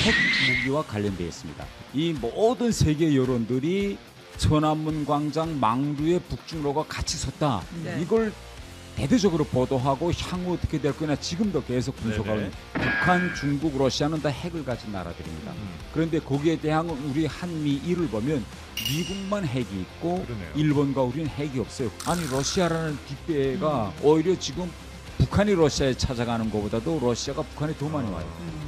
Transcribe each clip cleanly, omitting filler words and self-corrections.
핵 무기와 관련되어 있습니다. 이 모든 세계 여론들이 천안문 광장 망루의 북중로가 같이 섰다. 네. 이걸 대대적으로 보도하고 향후 어떻게 될 거냐 지금도 계속 분석하고 있는 북한, 중국, 러시아는 다 핵을 가진 나라들입니다. 그런데 거기에 대한 우리 한미일을 보면 미국만 핵이 있고 그러네요. 일본과 우리는 핵이 없어요. 아니 러시아라는 뒷배가 오히려 지금 북한이 러시아에 찾아가는 것보다도 러시아가 북한에 더 많이 와요.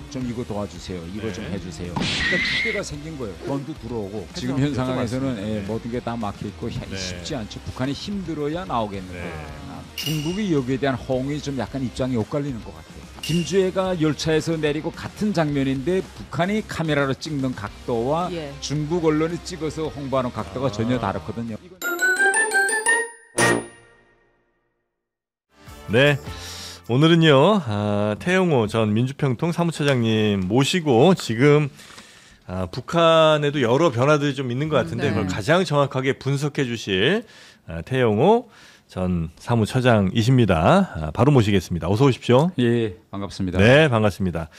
좀 이거 도와주세요. 이거 좀 해주세요. 그러니까 뒷배가 생긴 거예요. 돈도 들어오고 지금 현 상황에서는 모든 게 다 막혀 있고 쉽지 않죠. 북한이 힘들어야 나오겠는 거예요. 중국이 여기에 대한 호응이 좀 약간 입장이 엇갈리는 것 같아요. 김주애가 열차에서 내리고 같은 장면인데 북한이 카메라로 찍는 각도와 중국 언론이 찍어서 홍보하는 각도가 전혀 다르거든요. 네, 오늘은요 태영호 전 민주평통 사무처장님 모시고 지금 북한에도 여러 변화들이 좀 있는 것 같은데 그걸 가장 정확하게 분석해 주실 태영호 전 사무처장이십니다. 바로 모시겠습니다. 어서 오십시오. 예, 반갑습니다. 네, 반갑습니다.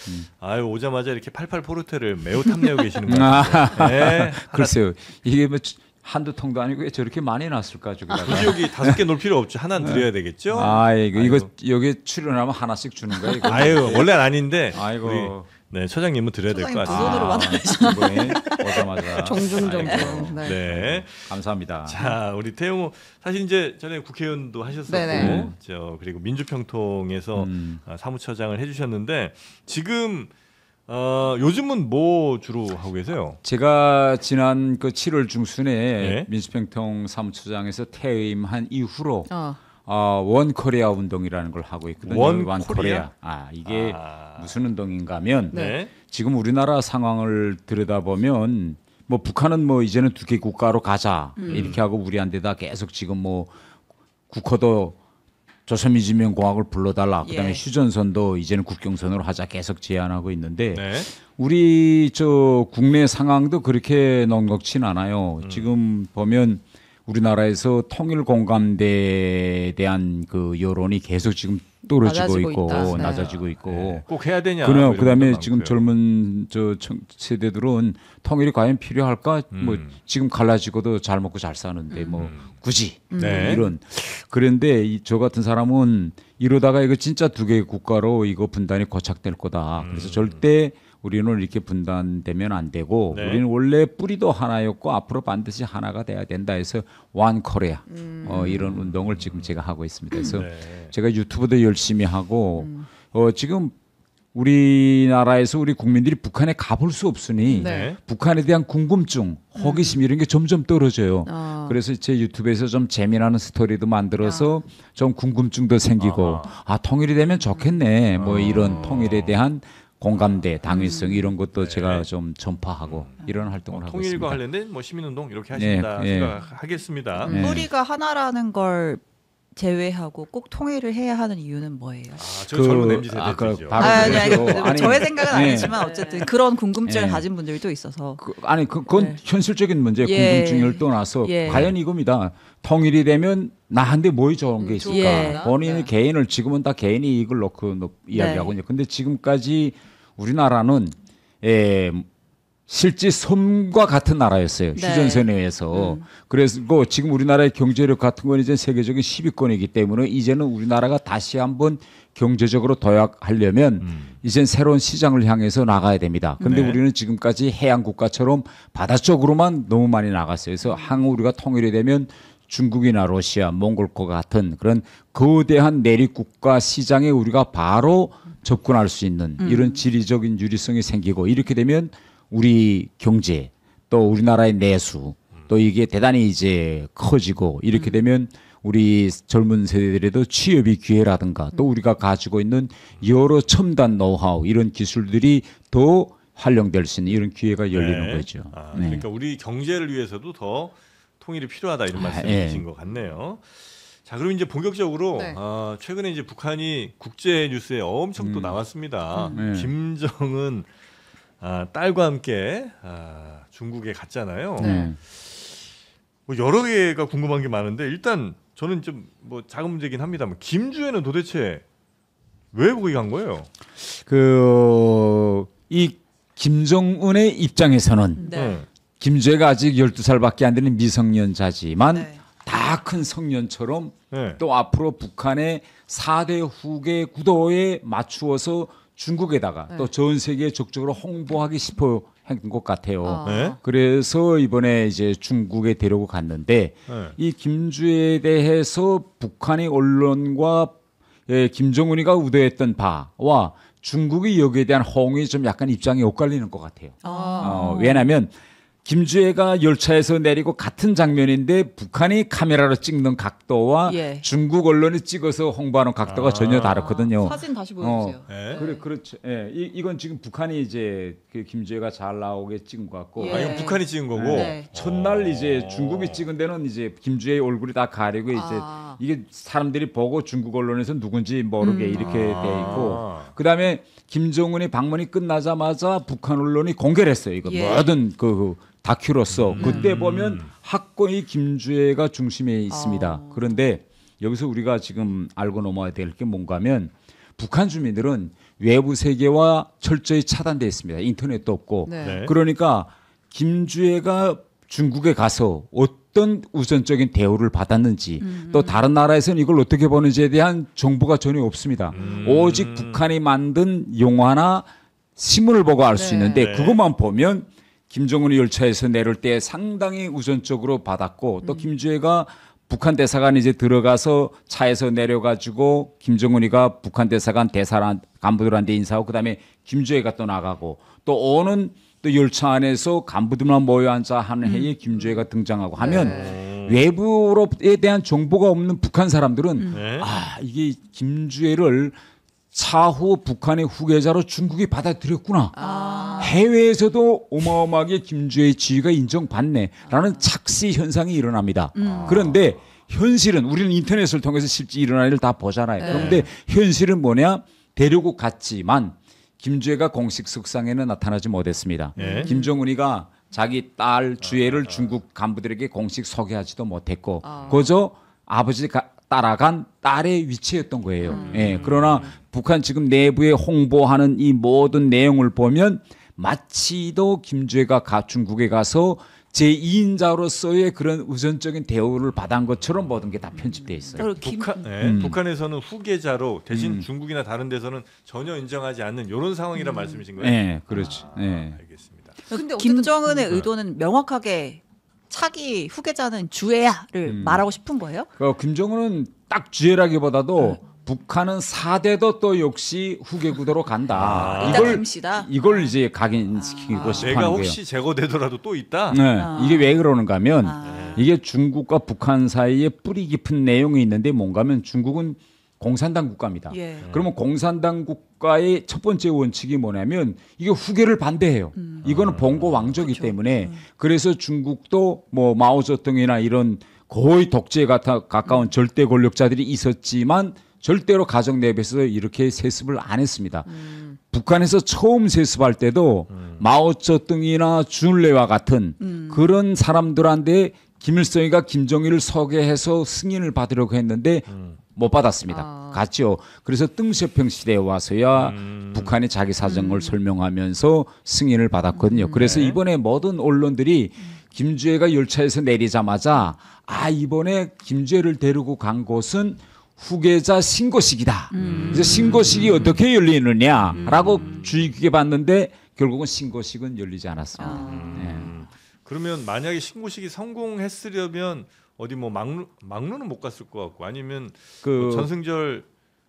아유, 오자마자 이렇게 88 포르테를 매우 탐내고 계시는 것 같아요. 네. 글쎄요, 이게 뭐 한두 통도 아니고 왜 저렇게 많이 났을까 저기다가. 굳이 여기 5개 놓을 필요 없죠. 하나는 드려야 되겠죠. 이거 여기 출연하면 하나씩 주는 거예요. 이거. 아유, 원래는 아닌데. 아이고. 우리, 네, 처장님은 드려야 될 것 같습니다. 두 손으로 받아가시는 오자마자. 종종. 네. 감사합니다. 자, 우리 태용호 사실 이제 전에 국회의원도 하셨었고, 그리고 민주평통에서 사무처장을 해주셨는데 지금 요즘은 뭐 주로 하고 계세요? 제가 지난 그 7월 중순에 민주평통 사무처장에서 퇴임한 이후로 원코리아 운동이라는 걸 하고 있거든요. 원코리아. 이게 무슨 운동인가 하면 지금 우리나라 상황을 들여다보면 뭐 북한은 뭐 이제는 두 개 국가로 가자 이렇게 하고 우리한테다 계속 지금 뭐 국호도 조선민주주의공화국을 불러달라. 그다음에 휴전선도 이제는 국경선으로 하자 계속 제안하고 있는데 우리 저 국내 상황도 그렇게 넉넉진 않아요. 지금 보면 우리나라에서 통일 공감대에 대한 그 여론이 계속 지금 떨어지고 있고 낮아지고 있고 꼭 해야 되냐? 그다음에 지금 젊은 세대들은 통일이 과연 필요할까? 뭐 지금 갈라지고도 잘 먹고 잘 사는데 뭐 굳이 이런 그런데 저 같은 사람은 이러다가 이거 진짜 두 개의 국가로 이거 분단이 고착될 거다. 그래서 절대 우리는 이렇게 분단되면 안 되고 우리는 원래 뿌리도 하나였고 앞으로 반드시 하나가 돼야 된다 해서 원 코리아 이런 운동을 지금 제가 하고 있습니다. 그래서 제가 유튜브도 열심히 하고 지금 우리나라에서 우리 국민들이 북한에 가볼 수 없으니 북한에 대한 궁금증, 호기심 이런 게 점점 떨어져요. 그래서 제 유튜브에서 좀 재미나는 스토리도 만들어서 좀 궁금증도 생기고 통일이 되면 좋겠네. 뭐 이런 통일에 대한 공감대, 당위성 이런 것도 제가 좀 전파하고 이런 활동을 하고 있습니다. 통일과 관련된 뭐 시민운동 이렇게 하신다 생각하겠습니다. 뿌리가 하나라는 걸 제외하고 꼭 통일을 해야 하는 이유는 뭐예요? 저 젊은 MZ 세대들이죠. 저의 생각은 아니지만 어쨌든 그런 궁금증을 가진 분들도 있어서 그건 현실적인 문제 궁금증을 떠나서 과연 이겁니다. 통일이 되면 나한테 뭐 좋은 게 있을까? 본인의 개인을 지금은 다 개인이 이걸 놓고 이야기하거든요. 근데 지금까지 우리나라는 실제 섬과 같은 나라였어요. 휴전선에 의해서. 그래서 지금 우리나라의 경제력 같은 건 이제 세계적인 10위권이기 때문에 이제는 우리나라가 다시 한번 경제적으로 도약하려면 이젠 새로운 시장을 향해서 나가야 됩니다. 그런데 우리는 지금까지 해양 국가처럼 바다 쪽으로만 너무 많이 나갔어요. 그래서 향후 우리가 통일이 되면 중국이나 러시아, 몽골과 같은 그런 거대한 내륙국가 시장에 우리가 바로 접근할 수 있는 이런 지리적인 유리성이 생기고 이렇게 되면 우리 경제 또 우리나라의 내수 또 이게 대단히 이제 커지고 이렇게 되면 우리 젊은 세대들에도 취업의 기회라든가 또 우리가 가지고 있는 여러 첨단 노하우 이런 기술들이 더 활용될 수 있는 이런 기회가 열리는 거죠. 그러니까 우리 경제를 위해서도 더 통일이 필요하다 이런 말씀이신 것 같네요. 자, 그럼 이제 본격적으로 최근에 이제 북한이 국제 뉴스에 엄청 또 나왔습니다. 김정은 딸과 함께 중국에 갔잖아요. 뭐 여러 개가 궁금한 게 많은데 일단 저는 좀 뭐 작은 문제긴 합니다만 김주애는 도대체 왜 거기 간 거예요? 이 김정은의 입장에서는 네. 김주애가 아직 12살밖에 안 되는 미성년자지만 네. 다 큰 성년처럼 네. 또 앞으로 북한의 4대 후계 구도에 맞추어서 중국에다가 네. 또 전 세계에 적극적으로 홍보하기 싶어 한 것 같아요. 아. 네. 그래서 이번에 이제 중국에 데리고 갔는데 네. 이 김주애에 대해서 북한의 언론과 김정은이가 우대했던 바와 중국이 여기에 대한 호응이 좀 약간 입장이 엇갈리는 것 같아요. 왜냐하면 김주애가 열차에서 내리고 같은 장면인데 북한이 카메라로 찍는 각도와 예. 중국 언론이 찍어서 홍보하는 각도가 전혀 다르거든요. 사진 다시 보여주세요. 네. 그래 그렇죠. 예, 이건 지금 북한이 이제 그 김주애가 잘 나오게 찍은 것 같고 예. 아, 이건 북한이 찍은 거고. 네. 첫날 이제 중국이 찍은 데는 이제 김주애의 얼굴이 다 가리고 이제 이게 사람들이 보고 중국 언론에서 누군지 모르게 이렇게 돼 있고 그다음에 김정은이 방문이 끝나자마자 북한 언론이 공개를 했어요. 이거 예. 모든 그 다큐로서 그때 보면 학권이 김주애가 중심에 있습니다. 그런데 여기서 우리가 지금 알고 넘어야 될 게 뭔가면 북한 주민들은 외부 세계와 철저히 차단되어 있습니다. 인터넷도 없고. 네. 네. 그러니까 김주애가 중국에 가서 어떤 우선적인 대우를 받았는지 또 다른 나라에서는 이걸 어떻게 보는지에 대한 정보가 전혀 없습니다. 오직 북한이 만든 영화나 신문을 보고 알 수 네. 있는데 네. 그것만 보면 김정은이 열차에서 내릴 때 상당히 우선적으로 받았고 또 김주애가 북한 대사관 이제 들어가서 차에서 내려가지고 김정은이가 북한 대사관 대사관 간부들한테 인사하고 그다음에 김주애가 또 나가고 또 오는 또 열차 안에서 간부들만 모여 앉아 하는 해에 김주애가 등장하고 하면 외부로에 대한 정보가 없는 북한 사람들은 네. 아 이게 김주애를 차후 북한의 후계자로 중국이 받아들였구나. 해외에서도 어마어마하게 김주애의 지위가 인정받네라는 착시 현상이 일어납니다. 그런데 현실은 우리는 인터넷을 통해서 실제 일어날 일을 다 보잖아요. 그런데 현실은 뭐냐? 데리고 갔지만 김주애가 공식 석상에는 나타나지 못했습니다. 김정은이가 자기 딸 주애를 중국 간부들에게 공식 소개하지도 못했고 그저 아버지가 따라간 딸의 위치였던 거예요. 예, 그러나 북한 지금 내부에 홍보하는 이 모든 내용을 보면 마치도 김주애가 중국에 가서 제2인자로서의 그런 우선적인 대우를 받은 것처럼 모든 게 다 편집되어 있어요. 북한에서는 후계자로 대신 중국이나 다른 데서는 전혀 인정하지 않는 이런 상황이란 말씀이신 거예요? 네, 그렇죠. 네. 알겠습니다. 근데 김정은의 의도는 명확하게 차기 후계자는 주애야를 말하고 싶은 거예요? 김정은은 딱 주애라기보다도 북한은 4대도 또 역시 후계 구도로 간다. 이걸 이제 각인시키고 싶어 내가 하는 거예요. 혹시 제거되더라도 또 있다? 네, 이게 왜 그러는가 하면 이게 중국과 북한 사이에 뿌리 깊은 내용이 있는데 뭔가 하면 중국은 공산당 국가입니다. 예. 그러면 공산당 국가의 첫 번째 원칙이 뭐냐면 이게 후계를 반대해요. 이거는 봉고 왕조이기 때문에 그래서 중국도 뭐 마오쩌둥이나 이런 거의 독재에 가까운 절대 권력자들이 있었지만 절대로 가정 내부에서 이렇게 세습을 안 했습니다. 북한에서 처음 세습할 때도 마오쩌둥이나 준레와 같은 그런 사람들한테 김일성이가 김정일을 소개해서 승인을 받으려고 했는데 못 받았습니다. 갔죠. 그래서 鄧小平 시대에 와서야 북한이 자기 사정을 설명하면서 승인을 받았거든요. 그래서 이번에 모든 언론들이 김주애가 열차에서 내리자마자 이번에 김주애를 데리고 간 곳은 후계자 신고식이다. 그래서 신고식이 어떻게 열리느냐라고 주의 깊게 봤는데 결국은 신고식은 열리지 않았습니다. 그러면 만약에 신고식이 성공했으려면 어디 뭐 막루는 못 갔을 것 같고 아니면 뭐 전승절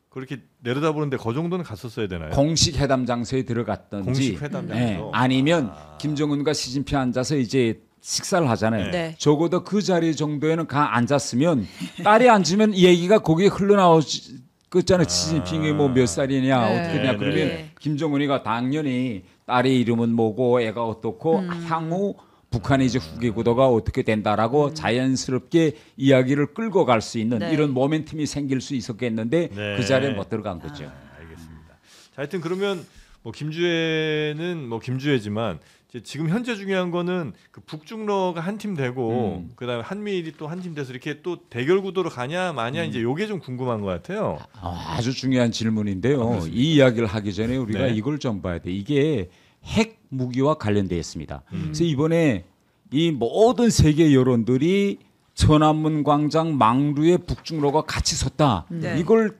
그렇게 내려다보는데 그 정도는 갔었어야 되나요? 공식 회담 장소에 들어갔던지 공식 회담 장소. 아니면 김정은과 시진핑 앉아서 이제 식사를 하잖아요. 네. 적어도 그 자리 정도에는 앉았으면 딸이 앉으면 이 얘기가 거기에 흘러나오지 그잖아요. 시진핑이 뭐 몇 살이냐 어떻게 되냐 그러면 김정은이가 당연히 딸의 이름은 뭐고 애가 어떻고 향후 북한의 이제 후계 구도가 어떻게 된다라고 자연스럽게 이야기를 끌고 갈 수 있는 이런 모멘텀이 생길 수 있었겠는데 그 자리에 못 들어간 거죠. 알겠습니다. 자, 하여튼 그러면 뭐 김주애는 뭐 김주애지만 지금 현재 중요한 거는 그 북중러가 한 팀 되고 그다음에 한미일이 또 한 팀 돼서 이렇게 또 대결 구도로 가냐 마냐 이제 요게 좀 궁금한 것 같아요. 아주 중요한 질문인데요. 이 이야기를 하기 전에 우리가 이걸 좀 봐야 돼. 이게 핵 무기와 관련되어 있습니다. 그래서 이번에 이 모든 세계 여론들이 천안문 광장 망루에 북중로가 같이 섰다. 네. 이걸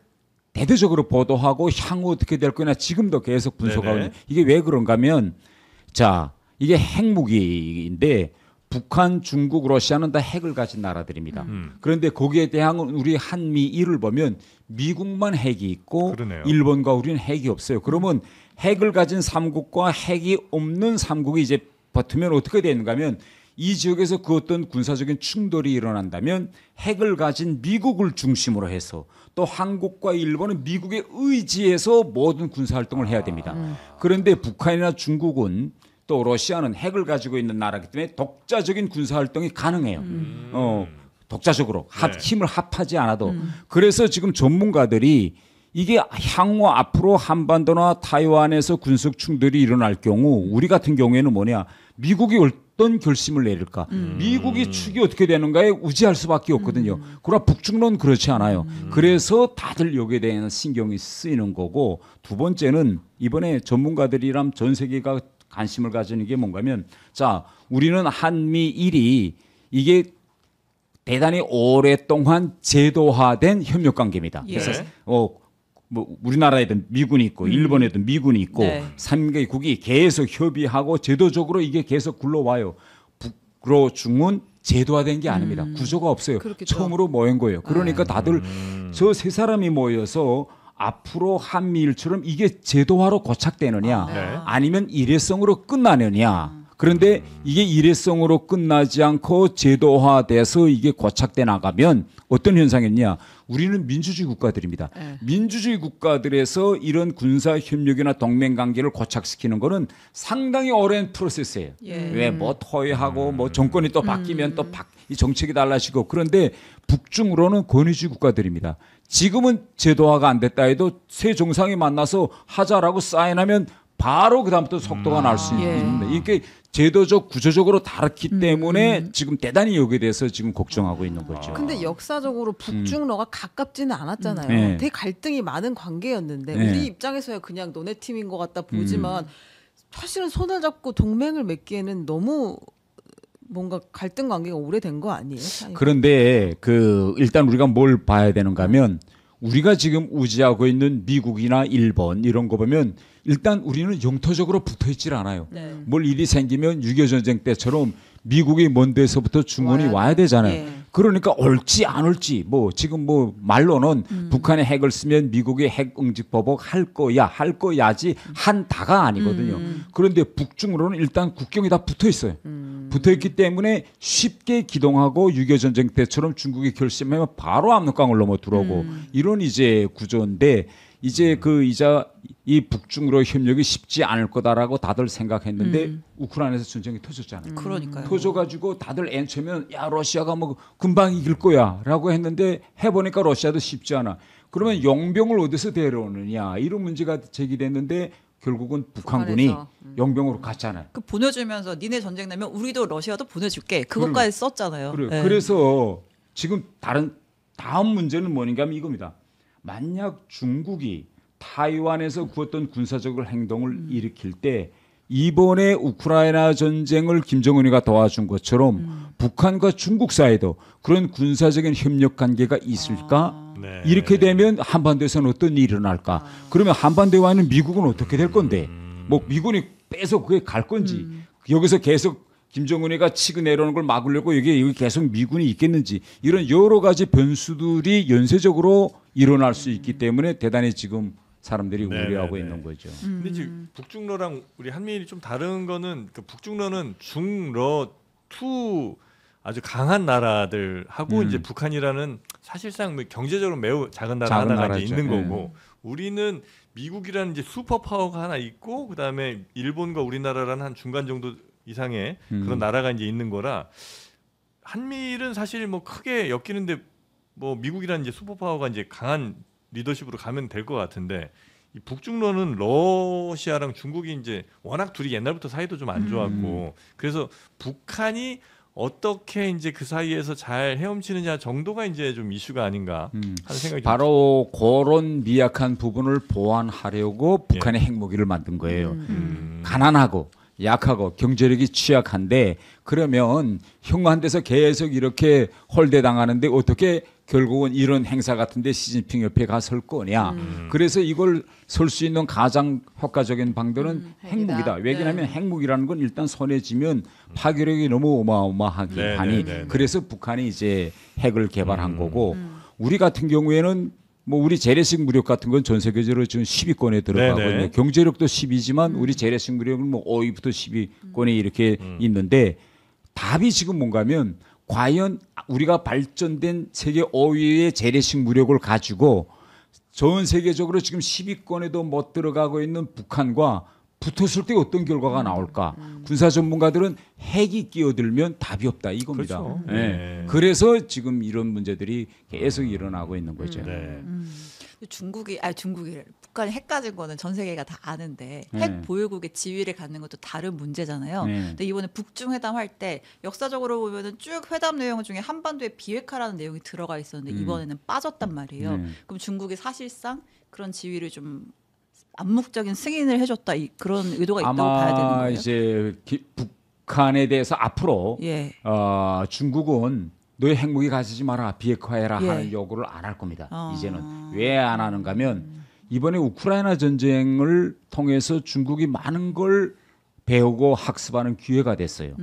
대대적으로 보도하고 향후 어떻게 될 거냐 지금도 계속 분석하고 네네. 있는. 이게 왜 그런가 하면 자 이게 핵무기인데 북한, 중국, 러시아는 다 핵을 가진 나라들입니다. 그런데 거기에 대한 우리 한미일을 보면 미국만 핵이 있고 그러네요. 일본과 우리는 핵이 없어요. 그러면 핵을 가진 3국과 핵이 없는 3국이 이제 버티면 어떻게 되는가 하면 이 지역에서 그 어떤 군사적인 충돌이 일어난다면 핵을 가진 미국을 중심으로 해서 또 한국과 일본은 미국의 의지에서 모든 군사활동을 해야 됩니다. 그런데 북한이나 중국은 또 러시아는 핵을 가지고 있는 나라이기 때문에 독자적인 군사활동이 가능해요. 독자적으로 네. 힘을 합하지 않아도. 그래서 지금 전문가들이 이게 향후 앞으로 한반도나 타이완에서 군사적 충돌이 일어날 경우 우리 같은 경우에는 뭐냐 미국이 어떤 결심을 내릴까 미국이 축이 어떻게 되는가에 우지할 수밖에 없거든요. 그러나 북중로는 그렇지 않아요. 그래서 다들 여기에 대한 신경이 쓰이는 거고 두 번째는 이번에 전문가들이랑 전 세계가 관심을 가지는 게 뭔가 하면 자 우리는 한미일이 이게 대단히 오랫동안 제도화된 협력관계입니다. 예. 그래서 뭐 우리나라에든 미군이 있고 일본에든 미군이 있고 네. 3개국이 계속 협의하고 제도적으로 이게 계속 굴러와요. 북으로 중은 제도화된 게 아닙니다. 구조가 없어요. 그렇겠죠. 처음으로 모인 거예요. 그러니까 다들 저 세 사람이 모여서 앞으로 한미일처럼 이게 제도화로 고착되느냐 네. 아니면 일회성으로 끝나느냐. 그런데 이게 일회성으로 끝나지 않고 제도화돼서 이게 고착돼 나가면 어떤 현상이냐? 우리는 민주주의 국가들입니다. 네. 민주주의 국가들에서 이런 군사 협력이나 동맹 관계를 고착시키는 거는 상당히 오랜 프로세스예요. 예. 왜 뭐 토의하고 뭐 정권이 또 바뀌면 또 이 정책이 달라지고 그런데 북중으로는 권위주의 국가들입니다. 지금은 제도화가 안 됐다 해도 세 정상이 만나서 하자라고 사인하면 바로 그다음부터 속도가 날 수 예. 있는데 이게 제도적 구조적으로 다르기 때문에 지금 대단히 여기에 대해서 지금 걱정하고 있는 거죠. 근데 역사적으로 북중러가 가깝지는 않았잖아요. 네. 되게 갈등이 많은 관계였는데 네. 우리 입장에서야 그냥 너네 팀인 것 같다 보지만 사실은 손을 잡고 동맹을 맺기에는 너무 뭔가 갈등 관계가 오래된 거 아니에요? 사이가? 그런데 그 일단 우리가 뭘 봐야 되는가 하면 우리가 지금 우지하고 있는 미국이나 일본 이런 거 보면 일단 우리는 영토적으로 붙어 있질 않아요. 네. 뭘 일이 생기면 6.25 전쟁 때처럼 미국이 먼 데서부터 중원이 와야 되잖아요. 예. 그러니까 올지 안 올지 뭐 지금 뭐 말로는 북한의 핵을 쓰면 미국의 핵 응집 보복 할 거야지 한다가 아니거든요. 그런데 북중으로는 일단 국경이 다 붙어 있어요. 붙어 있기 때문에 쉽게 기동하고 6.25 전쟁 때처럼 중국이 결심하면 바로 압록강을 넘어 들어오고 이런 이제 구조인데 이제 이 북중으로 협력이 쉽지 않을 거다라고 다들 생각했는데 우크라이나에서 전쟁이 터졌잖아요. 그러니까요. 터져가지고 다들 처음에는 야 러시아가 뭐 금방 이길 거야라고 했는데 해보니까 러시아도 쉽지 않아. 그러면 용병을 어디서 데려오느냐 이런 문제가 제기됐는데 결국은 북한군이 북한에서. 용병으로 갔잖아요. 그 보내주면서 니네 전쟁 나면 우리도 러시아도 보내줄게. 그것까지 썼잖아요. 그래. 네. 그래서 지금 다음 문제는 뭐인가 하면 이겁니다. 만약 중국이 타이완에서 그 어떤 군사적 행동을 일으킬 때 이번에 우크라이나 전쟁을 김정은이가 도와준 것처럼 북한과 중국 사이도 그런 군사적인 협력 관계가 있을까? 네. 이렇게 되면 한반도에서는 어떤 일이 일어날까? 그러면 한반도에 와 있는 미국은 어떻게 될 건데? 뭐 미군이 빼서 그게 갈 건지 여기서 계속 김정은이가 치고 내려오는 걸 막으려고 여기 계속 미군이 있겠는지 이런 여러 가지 변수들이 연쇄적으로 일어날 수 있기 때문에 대단히 지금 사람들이 네네네. 우려하고 있는 거죠. 근데 지금 북중러랑 우리 한미일이 좀 다른 거는 그 북중러는 중러 투 아주 강한 나라들하고 이제 북한이라는 사실상 뭐 경제적으로 매우 작은 나라 작은 하나가 이제 나라죠. 있는 거고 우리는 미국이라는 이제 슈퍼 파워가 하나 있고 그다음에 일본과 우리나라라는 한 중간 정도 이상의 그런 나라가 이제 있는 거라 한미일은 사실 뭐 크게 엮이는데 뭐 미국이라는 이제 슈퍼 파워가 이제 강한 리더십으로 가면 될 것 같은데 이 북중러는 러시아랑 중국이 이제 워낙 둘이 옛날부터 사이도 좀 안 좋았고 그래서 북한이 어떻게 이제 그 사이에서 잘 헤엄치느냐 정도가 이제 좀 이슈가 아닌가 하는 생각이 바로 그런 미약한 부분을 보완하려고 북한의 핵무기를 만든 거예요. 가난하고 약하고 경제력이 취약한데 그러면 흉한데서 계속 이렇게 홀대당하는데 어떻게 결국은 이런 행사 같은데 시진핑 옆에 가 설 거냐. 그래서 이걸 설 수 있는 가장 효과적인 방법은 핵무기다. 왜냐하면 핵무기라는 건 일단 손에 쥐면 파괴력이 너무 어마어마하기 하니 그래서 북한이 이제 핵을 개발한 거고 우리 같은 경우에는 뭐 우리 재래식 무력 같은 건 전 세계적으로 지금 10위권에 들어가고 있는 경제력도 10위지만 우리 재래식 무력은 뭐 5위부터 10위권에 이렇게 있는데 답이 지금 뭔가면 과연 우리가 발전된 세계 5위의 재래식 무력을 가지고 전 세계적으로 지금 10위권에도 못 들어가고 있는 북한과 붙었을 때 어떤 결과가 나올까? 군사 전문가들은 핵이 끼어들면 답이 없다 이겁니다. 그렇죠. 네. 그래서 지금 이런 문제들이 계속 일어나고 있는 거죠. 북한이 핵 가진 거는 전 세계가 다 아는데 핵 보유국의 지위를 갖는 것도 다른 문제잖아요. 근데 이번에 북중 회담 할 때 역사적으로 보면은 쭉 회담 내용 중에 한반도에 비핵화라는 내용이 들어가 있었는데 이번에는 빠졌단 말이에요. 그럼 중국이 사실상 그런 지위를 좀 암묵적인 승인을 해줬다 그런 의도가 있다고 봐야 되는 거예요. 이제 북한에 대해서 앞으로 중국은 너의 핵무기 가지지 마라 비핵화해라 하는 요구를 안 할 겁니다. 이제는 왜 안 하는가면 이번에 우크라이나 전쟁을 통해서 중국이 많은 걸 배우고 학습하는 기회가 됐어요.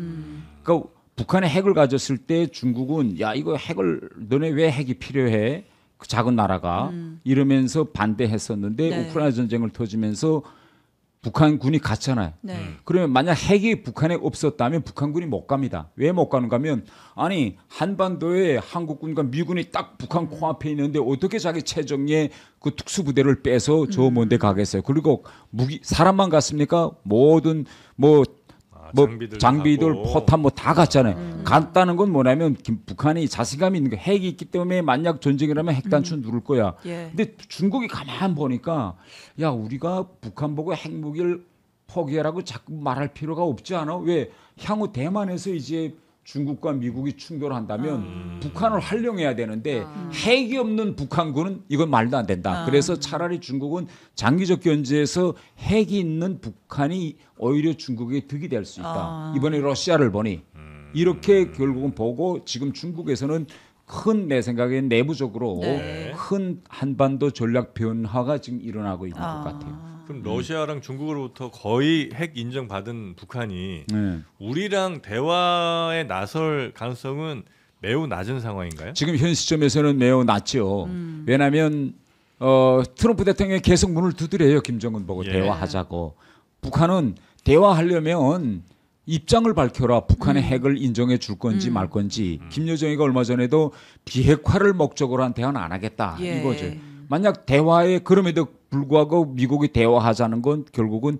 그러니까 북한에 핵을 가졌을 때 중국은 야 이거 핵을 너네 왜 핵이 필요해? 그 작은 나라가 이러면서 반대했었는데 우크라이나 전쟁을 터지면서 북한군이 갔잖아요. 그러면 만약 핵이 북한에 없었다면 북한군이 못 갑니다. 왜 못 가는가 하면 아니 한반도에 한국군과 미군이 딱 북한 코앞에 있는데 어떻게 자기 최정예 그 특수부대를 빼서 저 먼데 가겠어요. 그리고 무기 사람만 갔습니까? 모든 장비들 포탄 뭐 다 갔잖아요. 갔다는 건 뭐냐면 북한이 자신감이 있는 거 핵이 있기 때문에 만약 전쟁이라면 핵단추 누를 거야. 근데 중국이 가만 보니까 야 우리가 북한 보고 핵무기를 포기하라고 자꾸 말할 필요가 없지 않아? 왜 향후 대만에서 이제 중국과 미국이 충돌한다면 북한을 활용해야 되는데 핵이 없는 북한군은 이건 말도 안 된다. 그래서 차라리 중국은 장기적 견제에서 핵이 있는 북한이 오히려 중국의 득이 될 수 있다. 이번에 러시아를 보니 이렇게 결국은 보고 지금 중국에서는 큰 내 생각엔 내부적으로 큰 한반도 전략 변화가 지금 일어나고 있는 것 같아요. 그럼 러시아랑 중국으로부터 거의 핵 인정받은 북한이 우리랑 대화에 나설 가능성은 매우 낮은 상황인가요? 지금 현 시점에서는 매우 낮죠. 왜냐하면 트럼프 대통령이 계속 문을 두드려요. 김정은 보고 대화하자고. 북한은 대화하려면 입장을 밝혀라. 북한의 핵을 인정해 줄 건지 말 건지. 김여정이가 얼마 전에도 비핵화를 목적으로 한 대화는 안 하겠다. 이거죠. 만약 대화에 그럼에도 불구하고 미국이 대화하자는 건 결국은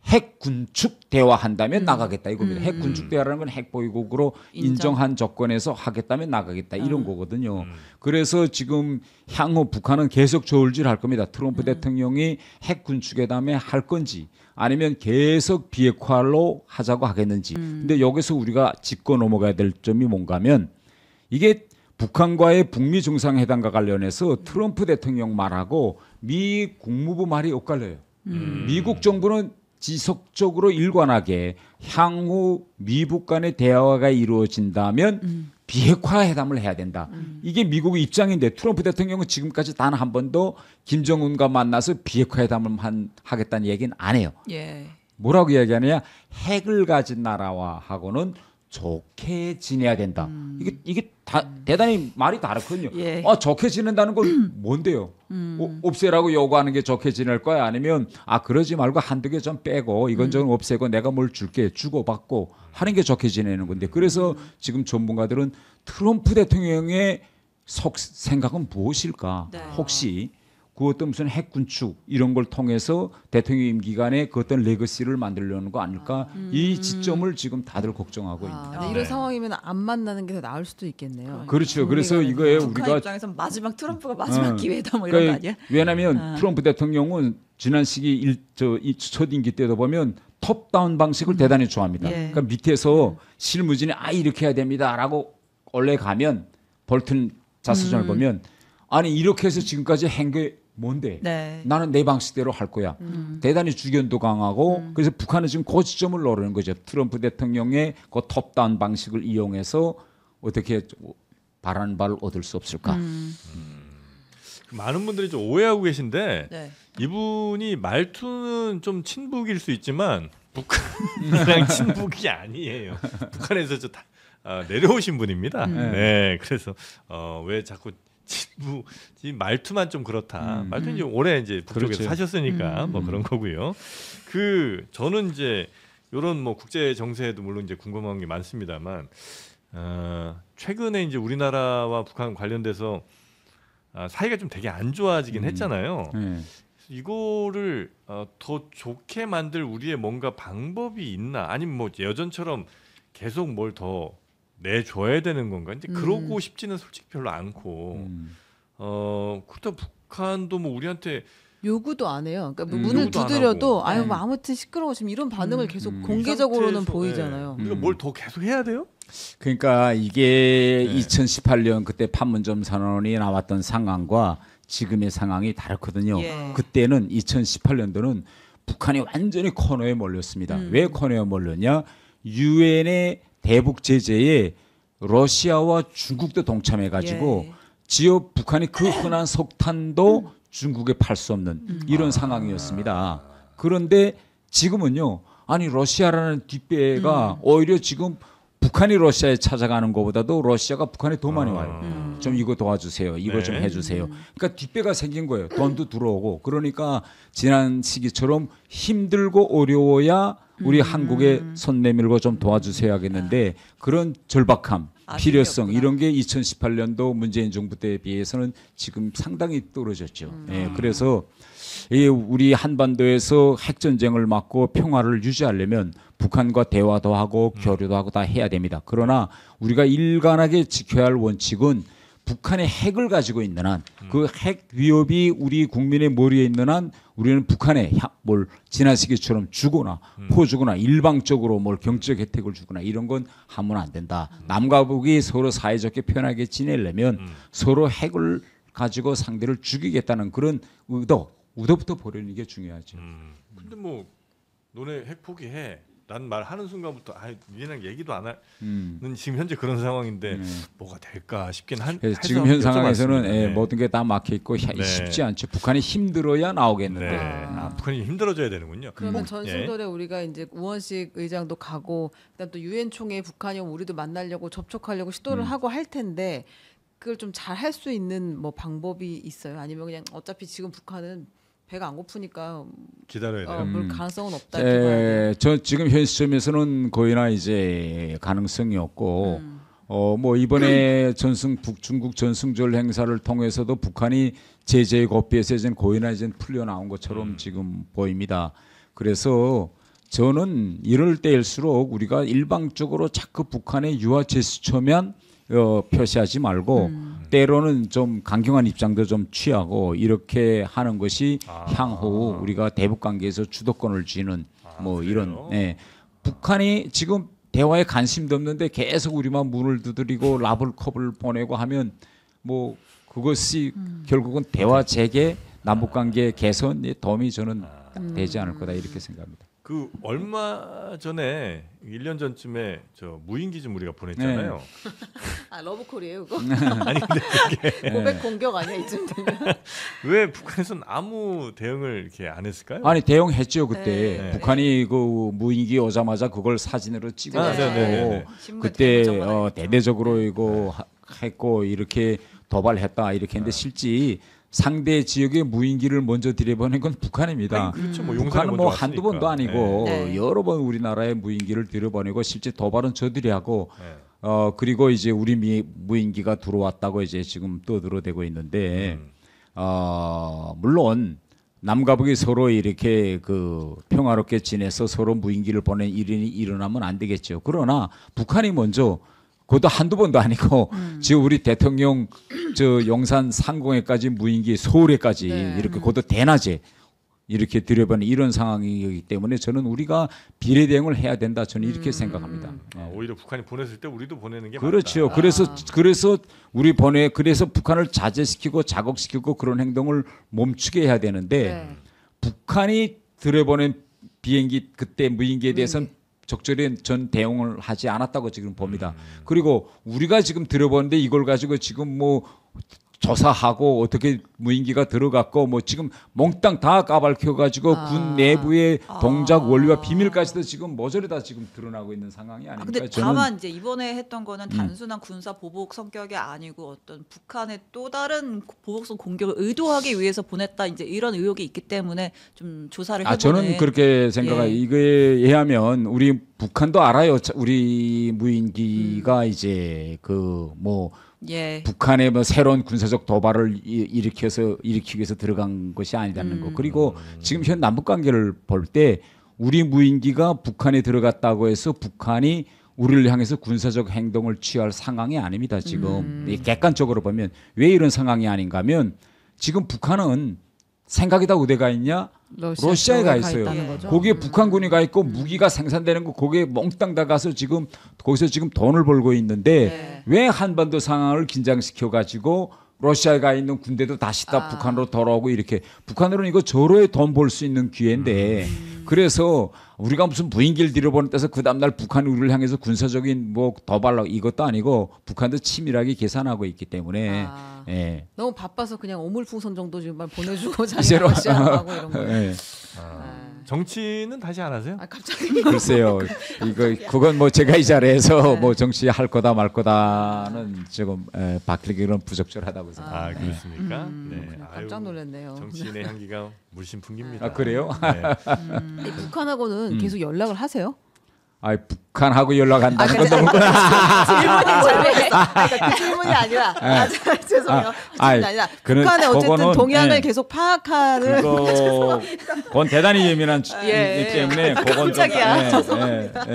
핵 군축 대화한다면 나가겠다 이겁니다. 핵 군축 대화라는 건 핵 보유국으로 인정한 조건에서 하겠다면 나가겠다 이런 거거든요. 그래서 지금 향후 북한은 계속 저울질할 겁니다. 트럼프 대통령이 핵 군축회담에 할 건지 아니면 계속 비핵화로 하자고 하겠는지. 근데 여기서 우리가 짚고 넘어가야 될 점이 뭔가면 이게 북한과의 북미 정상회담과 관련해서 트럼프 대통령 말하고 미 국무부 말이 엇갈려요. 미국 정부는 지속적으로 일관하게 향후 미북 간의 대화가 이루어진다면 비핵화 회담을 해야 된다. 이게 미국의 입장인데 트럼프 대통령은 지금까지 단 한 번도 김정은과 만나서 비핵화 회담을 하겠다는 얘기는 안 해요. 뭐라고 이야기하느냐? 핵을 가진 나라와 하고는 좋게 지내야 된다. 이게 대단히 말이 다르거든요. 좋게 지낸다는 건 뭔데요? 없애라고 요구하는 게 좋게 지낼 거야? 아니면 그러지 말고 한두 개 좀 빼고 이건 좀 없애고 내가 뭘 줄게 주고받고 하는 게 좋게 지내는 건데 그래서 지금 전문가들은 트럼프 대통령의 생각은 무엇일까? 혹시 그 어떤 무슨 핵 군축 이런 걸 통해서 대통령 임기간에 그 어떤 레거시를 만들려는 거 아닐까? 이 지점을 지금 다들 걱정하고 있습니다. 이런 상황이면 안 만나는 게 더 나을 수도 있겠네요. 그렇죠. 그래서 이거에 북한 우리가 입장에서 마지막 트럼프가 마지막 기회다 뭐 이런 거 아니야? 왜냐하면 트럼프 대통령은 지난 시기 첫 임기 때도 보면 톱다운 방식을 대단히 좋아합니다. 예. 그러니까 밑에서 실무진이 이렇게 해야 됩니다라고 올라가면 볼튼 자서전을 보면 아니 이렇게 해서 지금까지 한 게 뭔데? 네. 나는 내 방식대로 할 거야. 대단히 주견도 강하고 그래서 북한은 지금 그 지점을 노리는 거죠. 트럼프 대통령의 그 톱다운 방식을 이용해서 어떻게 바라는 바를 얻을 수 없을까? 많은 분들이 좀 오해하고 계신데 네. 이분이 말투는 좀 친북일 수 있지만 북한이랑 친북이 아니에요. 북한에서 내려오신 분입니다. 네, 그래서 왜 자꾸 친북 말투만 좀 그렇다. 말투는 이제 오래 이제 북쪽에서 그렇죠. 사셨으니까 뭐 그런 거고요. 저는 이제 이런 뭐 국제 정세에도 물론 이제 궁금한 게 많습니다만 최근에 이제 우리나라와 북한 관련돼서 사이가 좀 되게 안 좋아지긴 했잖아요. 이거를 더 좋게 만들 우리의 뭔가 방법이 있나? 아니면 뭐 여전처럼 계속 뭘 더 내줘야 되는 건가? 이제 그러고 싶지는 솔직히 별로 않고. 그렇다 북한도 뭐 우리한테 요구도 안 해요. 그러니까 뭐 문을 요구도 안 두드려도 하고. 뭐 아무튼 시끄러워 지금 이런 반응을 계속 이 공개적으로는 상태에서, 보이잖아요. 우리가 뭘 더 계속 해야 돼요? 그러니까 이게 네. 2018년 그때 판문점 선언이 나왔던 상황과 지금의 상황이 다르거든요. 예. 그때는 2018년도는 북한이 완전히 코너에 몰렸습니다. 왜 코너에 몰렸냐? 유엔의 대북 제재에 러시아와 중국도 동참해가지고 예. 지역 북한이 그 흔한 석탄도 중국에 팔 수 없는 이런 상황이었습니다. 그런데 지금은요. 아니 러시아라는 뒷배가 오히려 지금 북한이 러시아에 찾아가는 것보다도 러시아가 북한에 더 많이 와요. 좀 이거 도와주세요. 이거 좀 네. 해주세요. 그러니까 뒷배가 생긴 거예요. 돈도 들어오고. 그러니까 지난 시기처럼 힘들고 어려워야 우리 한국에 손 내밀고 좀 도와주세요 하겠는데 그런 절박함, 필요성 없구나. 이런 게 2018년도 문재인 정부 때에 비해서는 지금 상당히 떨어졌죠. 예, 그래서 이 우리 한반도에서 핵 전쟁을 막고 평화를 유지하려면 북한과 대화도 하고 교류도 하고 다 해야 됩니다. 그러나 우리가 일관하게 지켜야 할 원칙은 북한의 핵을 가지고 있는 한 그 핵 위협이 우리 국민의 머리에 있는 한 우리는 북한에 뭘 지난 시기처럼 주거나 포주거나 일방적으로 뭘 경제적 혜택을 주거나 이런 건 하면 안 된다. 남과 북이 서로 사이좋게 편하게 지내려면 서로 핵을 가지고 상대를 죽이겠다는 그런 의도부터 보려는 게 중요하죠. 근데 뭐 너네 핵 포기해. 난 말하는 순간부터 니네랑 얘기도 안 하는 지금 현재 그런 상황인데 뭐가 될까 싶긴 그래서 해서 지금 현 상황에서는 여쭤봤습니다. 네. 모든 게 다 막혀 있고 네. 쉽지 않죠. 북한이 힘들어야 나오겠는데. 네. 북한이 힘들어져야 되는군요. 그러면 예. 전승돌에 우리가 이제 우원식 의장도 가고 그다음 또 유엔 총회 북한이 오면 우리도 만나려고 접촉하려고 시도를 하고 할 텐데 그걸 좀 잘 할 수 있는 뭐 방법이 있어요? 아니면 그냥 어차피 지금 북한은 배가 안 고프니까 기다려야 돼요. 볼 가능성은 없다 이렇게 봐야 돼요. 저 지금 현 시점에서는 거의나 이제 가능성이 없고 뭐 이번에 중국 전승절 행사를 통해서도 북한이 제재의 고삐에서 이제 거의나 이제 풀려 나온 것처럼 지금 보입니다. 그래서 저는 이럴 때일수록 우리가 일방적으로 자꾸 북한의 유화 제스처면 표시하지 말고 때로는 좀 강경한 입장도 좀 취하고 이렇게 하는 것이 향후 우리가 대북 관계에서 주도권을 쥐는 뭐 이런 북한이 지금 대화에 관심도 없는데 계속 우리만 문을 두드리고 라블컵을 보내고 하면 뭐 그것이 결국은 대화 재개 남북 관계 개선에 도움이 저는 되지 않을 거다 이렇게 생각합니다. 그 얼마 전에 1년 전쯤에 저 무인기 좀 우리가 보냈잖아요. 아 러브콜이에요 그거? 아니 근데 그게 고백 공격 아니야 이쯤 되면? 왜 북한에서는 아무 대응을 이렇게 안 했을까요? 아니 대응했죠 그때 네. 북한이 그 무인기 오자마자 그걸 사진으로 찍어서 네. 신문에 그때 대문자마자 대대적으로 이거 했고 이렇게 도발했다 이렇게 했는데 실제 상대 지역에 무인기를 먼저 들여보낸 건 북한입니다. 아니, 그렇죠. 뭐 용산에 북한은 먼저 뭐 한두 왔으니까. 번도 아니고 네. 여러 번 우리나라에 무인기를 들여보내고 실제 도발은 저들이 하고 네. 그리고 이제 우리 무인기가 들어왔다고 이제 지금 떠들어대고 있는데 물론 남과 북이 서로 이렇게 그 평화롭게 지내서 서로 무인기를 보낸 일이 일어나면 안 되겠죠. 그러나 북한이 먼저 그것도 한두 번도 아니고 지금 우리 대통령 저 용산 상공에까지 무인기 서울에까지 네. 이렇게 그것도 대낮에 이렇게 들여보는 이런 상황이기 때문에 저는 우리가 비례 대응을 해야 된다. 저는 이렇게 생각합니다. 오히려 북한이 보냈을 때 우리도 보내는 게 그렇죠. 맞다. 그래서 그래서 북한을 자제시키고 자극시키고 그런 행동을 멈추게 해야 되는데 네. 북한이 들여보낸 비행기 그때 무인기에 대해서는 적절히 전 대응을 하지 않았다고 지금 봅니다. 그리고 우리가 지금 들여보는데 이걸 가지고 지금 뭐 조사하고 어떻게 무인기가 들어갔고 뭐 지금 몽땅 다 까발켜가지고 군 내부의 동작 원리와 비밀까지도 지금 모조리 다 지금 드러나고 있는 상황이 아닙니까? 근데 저는 다만 이제 이번에 했던 거는 단순한 군사 보복 성격이 아니고 어떤 북한의 또 다른 보복성 공격을 의도하기 위해서 보냈다 이제 이런 의혹이 있기 때문에 좀 조사를 해보는. 저는 그렇게 생각해요. 예. 이거에 의하면 우리 북한도 알아요. 우리 무인기가 이제 그 뭐 예. 북한의 뭐 새로운 군사적 도발을 일으키기 위해서 들어간 것이 아니라는 거. 그리고 지금 현 남북 관계를 볼 때 우리 무인기가 북한에 들어갔다고 해서 북한이 우리를 향해서 군사적 행동을 취할 상황이 아닙니다. 지금 객관적으로 보면 왜 이런 상황이 아닌가 하면 지금 북한은 생각이 다 어디가 있냐? 러시아에 가 있어요. 거기에 북한군이 가 있고 무기가 생산되는 거 거기에 몽땅 다 가서 지금 거기서 지금 돈을 벌고 있는데 왜 한반도 상황을 긴장시켜 가지고 러시아에 가 있는 군대도 다시 다 북한으로 돌아오고 이렇게 북한으로는 이거 저로에 돈 벌 수 있는 기회인데 그래서 우리가 무슨 무인기를 들여보는 데서 그 다음날 북한이 우리를 향해서 군사적인 뭐 도발로 이것도 아니고 북한도 치밀하게 계산하고 있기 때문에 예. 너무 바빠서 그냥 오물풍선 정도 지금 보내주고 자기가 러시아하고 이런 거. 예. 정치는 다시 안 하세요? 갑자기 글쎄요. 그건 뭐 제가 이 자리에서 뭐 정치할 거다 말 거다는 조금 밝히기는 부적절하다고 생각합니다. 그렇습니까? 네. 깜짝 놀랐네요. 정치인의 향기가 물씬 풍깁니다. 아 그래요? 네. 북한하고는 계속 연락을 하세요? 북한하고 연락한다는 건 너무 질문이 잘못했어. 그러니까 그 질문이 아니라 죄송해요. 그 질문이 아니라 북한의 어쨌든 동향을 계속 파악하는 그건 대단히 예민한 예, 때문에 그건 깜짝이야. 죄송합니다.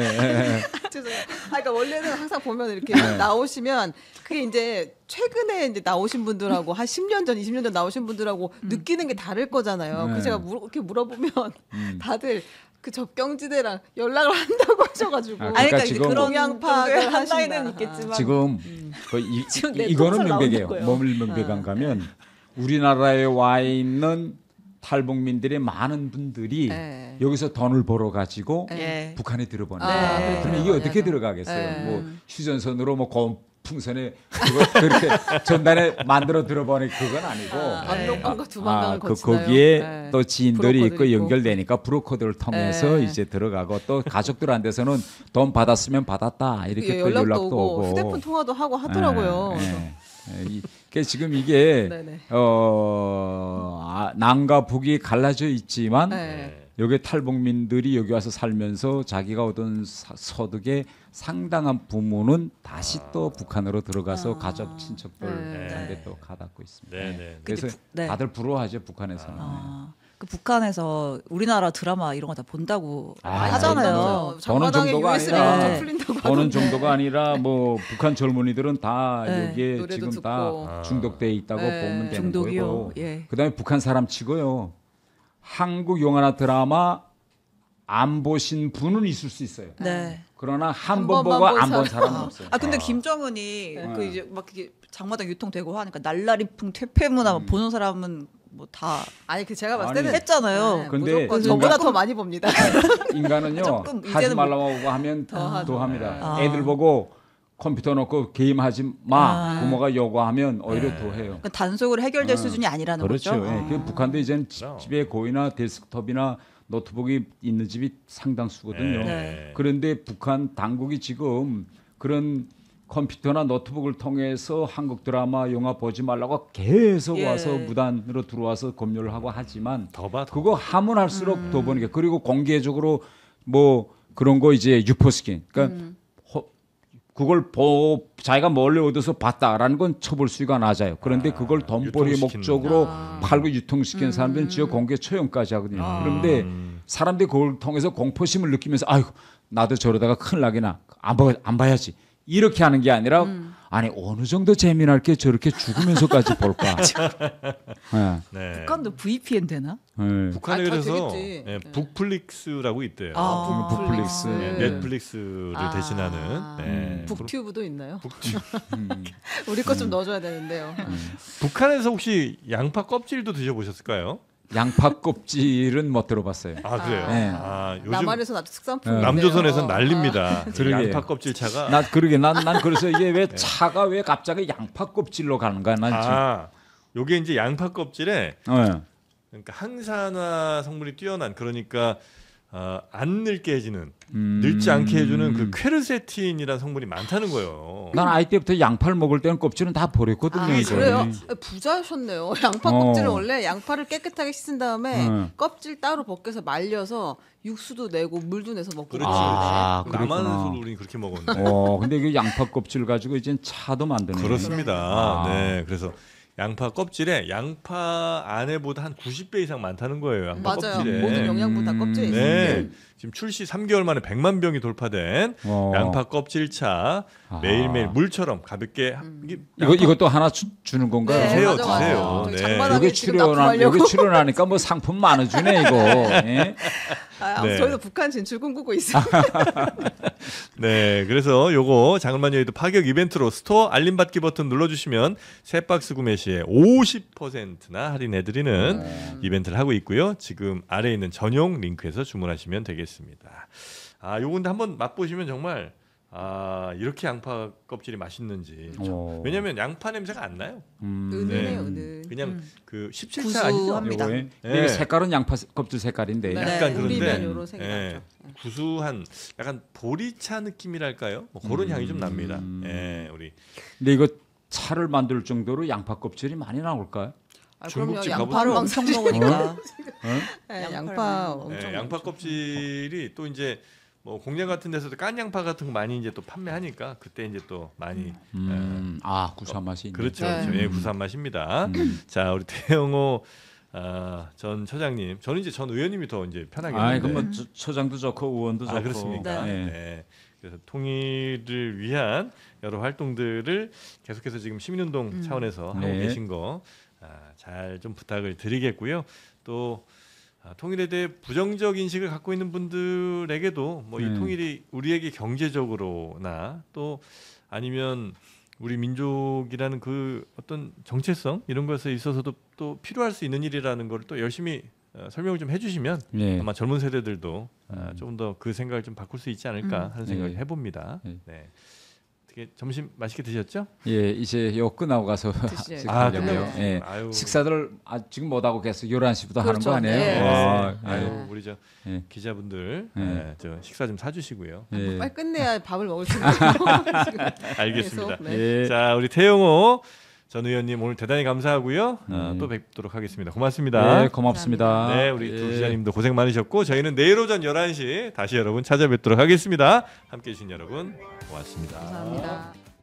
죄송해요. 그러니까 원래는 항상 보면 이렇게 나오시면 그게 이제 최근에 이제 나오신 분들하고 한 10년 전, 20년 전 나오신 분들하고 느끼는 게 다를 거잖아요. 그래서 제가 이렇게 물어보면 다들 그 접경지대랑 연락을 한다고 하셔가지고 그러니까 지금 그런 동향 파악을 한 나이는 하신다. 있겠지만 지금 내 이거는 똥살 명백해요. 나오는 거예요. 뭐를 명백한가 하면 우리나라에 와 있는 탈북민들의 많은 분들이 네. 여기서 돈을 벌어 가지고 예. 북한에 들어보는 네. 거예요. 그러면 이게 어떻게 맞아. 들어가겠어요? 네. 뭐 휴전선으로 뭐 풍선에 그렇게 전단에 만들어 들어보니 그건 아니고 반록방과 두만강을 거치나요? 거기에 네. 또 지인들이 브로커들이 있고 있고. 연결되니까 브로커들을 통해서 네. 이제 들어가고 또 가족들한테서는 돈 받았으면 받았다 이렇게 또 연락도 오고 휴대폰 통화도 하고 하더라고요. 지금 이게 네네. 남과 북이 갈라져 있지만 네. 여기 탈북민들이 여기 와서 살면서 자기가 얻은 소득의 상당한 부분은 다시 또 북한으로 들어가서 가족 친척들한테 또 가닿고 있습니다. 네. 그래서 네. 다들 부러워하죠 북한에서는. 그 북한에서 우리나라 드라마 이런 거 다 본다고 아, 하잖아요. 보는 장마당에 정도가 USB가 아니라 좀 풀린다고 보는 하던데. 정도가 아니라 뭐 북한 젊은이들은 다 네. 여기에 노래도 지금 듣고. 다 중독돼 있다고 네. 보면 되는 중독이요. 거고. 예. 그다음에 북한 사람 치고요. 한국 영화나 드라마 안 보신 분은 있을 수 있어요. 네. 그러나 한 한 번 번만 보고 본 안 본 사람. 사람은 없어요. 근데 김정은이 네. 그 이제 막 이게 장마당 유통되고 하니까 날라리풍 퇴폐문화 보는 사람은 뭐 다 아니 그 제가 봤을 아니, 때는 했잖아요. 네, 근데 무조건 인간- 저보다 더 많이 봅니다. 인간은요 조금 하지 이제는 말라고 하면 더 하죠. 더 합니다. 아. 애들 보고 컴퓨터 놓고 게임하지 마. 아. 부모가 요구하면 오히려 더 해요. 그러니까 단속으로 해결될 수준이 아니라는 그렇죠. 거죠. 예. 그 북한도 이제는 그렇죠. 집에 거의나 데스크톱이나 노트북이 있는 집이 상당수거든요. 네. 그런데 북한 당국이 지금 그런 컴퓨터나 노트북을 통해서 한국 드라마, 영화 보지 말라고 계속 예. 와서 무단으로 들어와서 검열을 하고 하지만 더 봐. 그거 하면 할수록 더 보니까 그리고 공개적으로 뭐 그런 거 이제 유포스킨 그러니까 그걸 자기가 멀리 얻어서 봤다라는 건 처벌 수위가 낮아요. 그런데 그걸 돈벌이 유통시키는. 목적으로 팔고 유통시키는 사람들은 지역 공개 처형까지 하거든요. 그런데 사람들이 그걸 통해서 공포심을 느끼면서 아이고 나도 저러다가 큰일 나게나 안 봐야지 이렇게 하는 게 아니라 아니 어느 정도 재미날 게 저렇게 죽으면서까지 볼까? 네. 네. 북한도 VPN 되나? 네. 북한에 다 그래서 되겠지. 네, 북플릭스라고 있대요. 북플릭스. 네, 네. 넷플릭스를 대신하는 네. 북튜브도 있나요? 북튜브. 우리 거 좀 넣어줘야 되는데요. 북한에서 혹시 양파 껍질도 드셔보셨을까요? 양파 껍질은 못 들어봤어요. 아 그래요? 네. 아, 요즘 남한에서는 아주 특산품. 남조선에선 난립니다. 그러게. 양파 껍질차가. 나 그러게 난 그래서 이게 왜 차가 왜 갑자기 양파 껍질로 가는가 난 지금. 요게 이제 양파 껍질에 네. 그러니까 항산화 성분이 뛰어난 그러니까 안 늙게 해주는 늙지 않게 해주는 그 퀘르세틴이라는 성분이 많다는 거예요. 난 아이 때부터 양파를 먹을 때는 껍질은 다 버렸거든요. 이제. 그래요? 부자셨네요. 양파 껍질은 원래 양파를 깨끗하게 씻은 다음에 껍질 따로 벗겨서 말려서 육수도 내고 물도 내서 먹고 그렇지. 그렇구나. 남한에서도 우리는 그렇게 먹었는데. 근데 그 양파 껍질 가지고 이제 차도 만드네. 그렇습니다. 네, 그래서 양파 껍질에 양파 안에보다 한 90배 이상 많다는 거예요. 양파 맞아요. 껍질에. 모든 영양분 다 껍질에 있어요. 네. 지금 출시 3개월 만에 100만 병이 돌파된 양파 껍질차 매일매일 물처럼 가볍게 이것도 하나 주는 건가요? 네, 드세요, 맞아, 맞아. 드세요. 저기 네. 장바닥에 여기 지금 납품하려고. 여기 출연하니까 뭐 상품 많아 주네 이거. 예? 네. 저희도 북한 진출 꿈꾸고 있어요. 네, 그래서 요거 장을만 여의도 파격 이벤트로 스토어 알림 받기 버튼 눌러주시면 세 박스 구매 시에 50%나 할인해드리는 이벤트를 하고 있고요. 지금 아래에 있는 전용 링크에서 주문하시면 되겠습니다. 요건데 한번 맛보시면 정말 이렇게 양파 껍질이 맛있는지. 왜냐하면 양파 냄새가 안 나요. 은은해요, 은은. 그냥 그 17차 아니죠? 구수합니다. 요거에 네. 이게 색깔은 양파 껍질 색깔인데. 네. 약간 우리면 그런데 요런 색이 나죠. 구수한 약간 보리차 느낌이랄까요? 뭐 그런 향이 좀 납니다. 예, 우리 근데 이거 차를 만들 정도로 양파 껍질이 많이 나올까요? 그럼요. 중국집 양파를 가보세요. 엄청 먹으니까. 네, 양파 양파를 엄청. 양파 껍질이 또 이제 뭐 공장 같은 데서도 깐 양파 같은 거 많이 이제 또 판매하니까 그때 이제 또 많이 구수한 맛이 있네. 그렇죠, 네. 그렇죠. 예, 구수한 맛입니다. 자, 우리 태영호 전 처장님, 저는 이제 전 의원님이 더 이제 편하겠는데. 그럼 뭐 처장도 좋고 의원도 좋고. 그렇습니까? 네. 네. 그래서 통일을 위한 여러 활동들을 계속해서 지금 시민운동 차원에서 하고 네. 계신 거 잘 좀 부탁을 드리겠고요. 또 통일에 대해 부정적 인식을 갖고 있는 분들에게도 뭐 이 통일이 우리에게 경제적으로나 또 아니면 우리 민족이라는 그 어떤 정체성 이런 것에 있어서도 또 필요할 수 있는 일이라는 걸 또 열심히 설명을 좀 해주시면 네. 아마 젊은 세대들도 좀 더 그 생각을 좀 바꿀 수 있지 않을까 하는 생각을 네. 해봅니다. 네. 네. 어떻게 점심 맛있게 드셨죠? 예, 이제 요 끝나고 가서 드셔야죠. 식사하려고요. 끝나고. 예. 아유. 식사들 지금 못 하고 계속 11시부터 하는 그렇죠. 거 아니에요? 네, 아유, 우리 저 예. 기자분들 네. 저 식사 좀 사주시고요. 예. 빨리 끝내야 밥을 먹을 수 있어요. 알겠습니다. 계속, 네. 예. 자, 우리 태영호 전 의원님 오늘 대단히 감사하고요. 또 뵙도록 하겠습니다. 고맙습니다. 네, 고맙습니다. 네, 우리 예. 두 기자님도 고생 많으셨고 저희는 내일 오전 11시 다시 여러분 찾아뵙도록 하겠습니다. 함께해 주신 여러분 고맙습니다. 감사합니다.